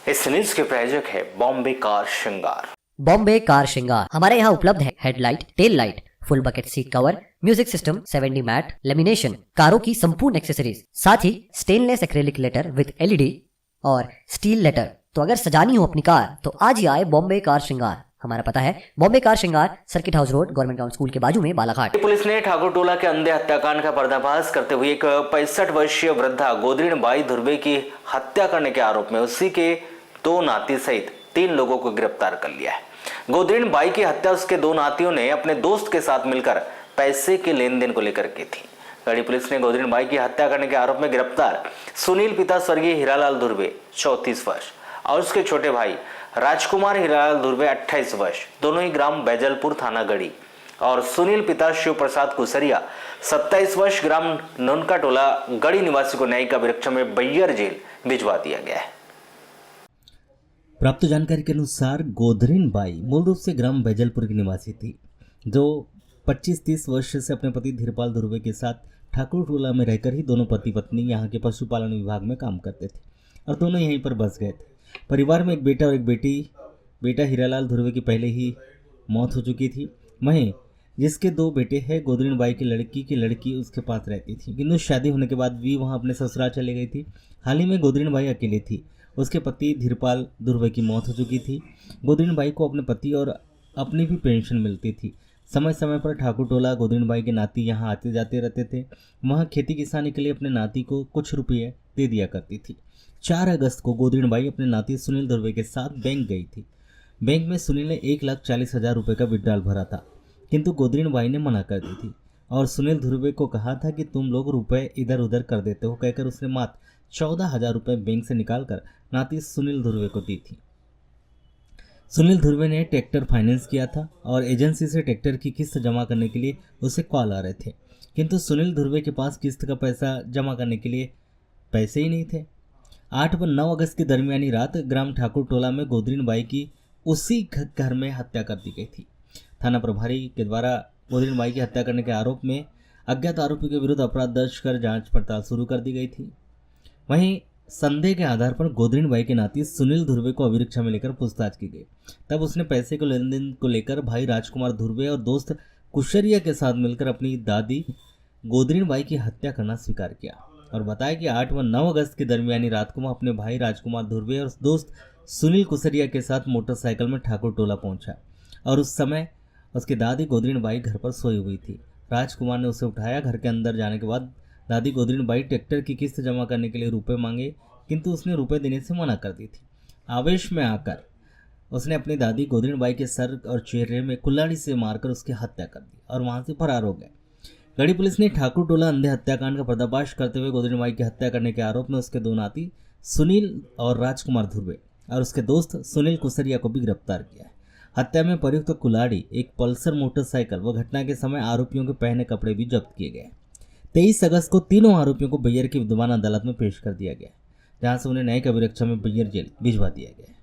इस न्यूज के प्रायोजक है बॉम्बे कार श्रृंगार। बॉम्बे कार श्रृंगार हमारे यहाँ उपलब्ध है headlight, tail light, full bucket seat cover, music system, 7D mat, lamination, कारों की संपूर्ण एक्सेसरीज, साथ ही stainless acrylic letter with LED और स्टील लेटर। तो अगर सजानी हो अपनी कार तो आज ही आए बॉम्बे कार श्रृंगार। हमारा पता है बॉम्बे कार श्रृंगार, circuit house road, government town school के बाजू में, बालाघाट। पुलिस ने ठाकुर टोला के अंधे हत्याकांड का पर्दाफाश करते हुए एक 65 वर्षीय वृद्धा गोदरीन बाई धुर्वे की हत्या करने के आरोप में उसी के 2 नाती सहित 3 लोगों को गिरफ्तार कर लिया है। गोदरीन बाई की हत्या उसके 2 नातियों ने अपने दोस्त के साथ मिलकर पैसे के लेन देन को लेकर की थी। गढ़ी पुलिस ने गोदरीन बाई की हत्या करने के आरोप में गिरफ्तार सुनील पिता स्वर्गीय हीरालाल धुर्वे 34 वर्ष और उसके छोटे भाई राजकुमार हीरालाल धुर्वे 28 वर्ष, दोनों ही ग्राम बैजलपुर, थाना गढ़ी, और सुनील पिता शिव प्रसाद कुसरिया 27 वर्ष, ग्राम नोनका टोला, गढ़ी निवासी को न्यायिक अभिरक्षा में बैयर जेल भिजवा दिया गया है। प्राप्त जानकारी के अनुसार गोदरीन बाई मूल रूप से ग्राम बैजलपुर की निवासी थी, जो 25-30 वर्ष से अपने पति धीरपाल धुर्वे के साथ ठाकुर टोला में रहकर ही दोनों पति पत्नी यहाँ के पशुपालन विभाग में काम करते थे और दोनों यहीं पर बस गए थे। परिवार में एक बेटा और एक बेटी। बेटा हीरालाल धुर्वे की पहले ही मौत हो चुकी थी। वहीं जिसके 2 बेटे हैं, गोदरीन बाई की लड़की उसके पास रहती थी, किंतु शादी होने के बाद भी वहाँ अपने ससुराल चले गई थी। हाल ही में गोदरीन बाई अकेली थी। उसके पति धीरपाल धुर्वे की मौत हो चुकी थी। गोदरीन बाई को अपने पति और अपनी भी पेंशन मिलती थी। समय समय पर ठाकुर टोला गोदरीन बाई के नाती यहाँ आते जाते रहते थे। वहाँ खेती किसानी के लिए अपने नाती को कुछ रुपये दे दिया करती थी। 4 अगस्त को गोदरीन बाई अपने नाती सुनील धुर्वे के साथ बैंक गई थी। बैंक में सुनील ने 1,40,000 रुपये का विड्रॉल भरा था, किंतु गोदरीन बाई ने मना कर दी थी और सुनील धुर्वे को कहा था कि तुम लोग रुपए इधर उधर कर देते हो, कहकर उसने मात्र 14,000 रुपये बैंक से निकालकर नाती सुनील धुर्वे को दी थी। सुनील धुर्वे ने ट्रैक्टर फाइनेंस किया था और एजेंसी से ट्रैक्टर की किस्त जमा करने के लिए उसे कॉल आ रहे थे, किंतु सुनील धुर्वे के पास किस्त का पैसा जमा करने के लिए पैसे ही नहीं थे। 8 व 9 अगस्त की दरमियानी रात ग्राम ठाकुर टोला में गोदरीन बाई की उसी घर में हत्या कर दी गई थी। थाना प्रभारी के द्वारा गोदरीन बाई की हत्या करने के आरोप में अज्ञात आरोपी के विरुद्ध अपराध दर्ज कर जांच पड़ताल शुरू कर दी गई थी। वहीं संदेह के आधार पर गोदरीन बाई के नाती सुनील धुर्वे को अभिरक्षा में लेकर पूछताछ की गई। तब उसने पैसे को लेन देन को लेकर भाई राजकुमार धुर्वे और दोस्त कुशरिया के साथ मिलकर अपनी दादी गोदरीन बाई की हत्या करना स्वीकार किया और बताया कि 8 व 9 अगस्त की दरमियानी रात को वह अपने भाई राजकुमार धुर्वे और दोस्त सुनील कुसरिया के साथ मोटरसाइकिल में ठाकुर टोला पहुंचा और उस समय उसकी दादी गोदरीन बाई घर पर सोई हुई थी। राजकुमार ने उसे उठाया। घर के अंदर जाने के बाद दादी गोदरीन बाई ट्रैक्टर की किस्त जमा करने के लिए रुपए मांगे, किंतु उसने रुपए देने से मना कर दी थी। आवेश में आकर उसने अपनी दादी गोदरीन बाई के सर और चेहरे में कुल्हाड़ी से मारकर उसकी हत्या कर दी और वहां से फरार हो गए। गढ़ी पुलिस ने ठाकुर टोला अंधे हत्याकांड का पर्दाफाश करते हुए गोदरीन बाई की हत्या करने के आरोप में उसके 2 नाती सुनील और राजकुमार धुर्वे और उसके दोस्त सुनील कुसरिया को भी गिरफ्तार किया है। हत्या में प्रयुक्त कुल्हाड़ी, एक पल्सर मोटरसाइकिल व घटना के समय आरोपियों के पहने कपड़े भी जब्त किए गए। 23 अगस्त को तीनों आरोपियों को बैयर की विद्यमान अदालत में पेश कर दिया गया, जहां से उन्हें न्यायिक अभिरक्षा में बैयर जेल भिजवा दिया गया।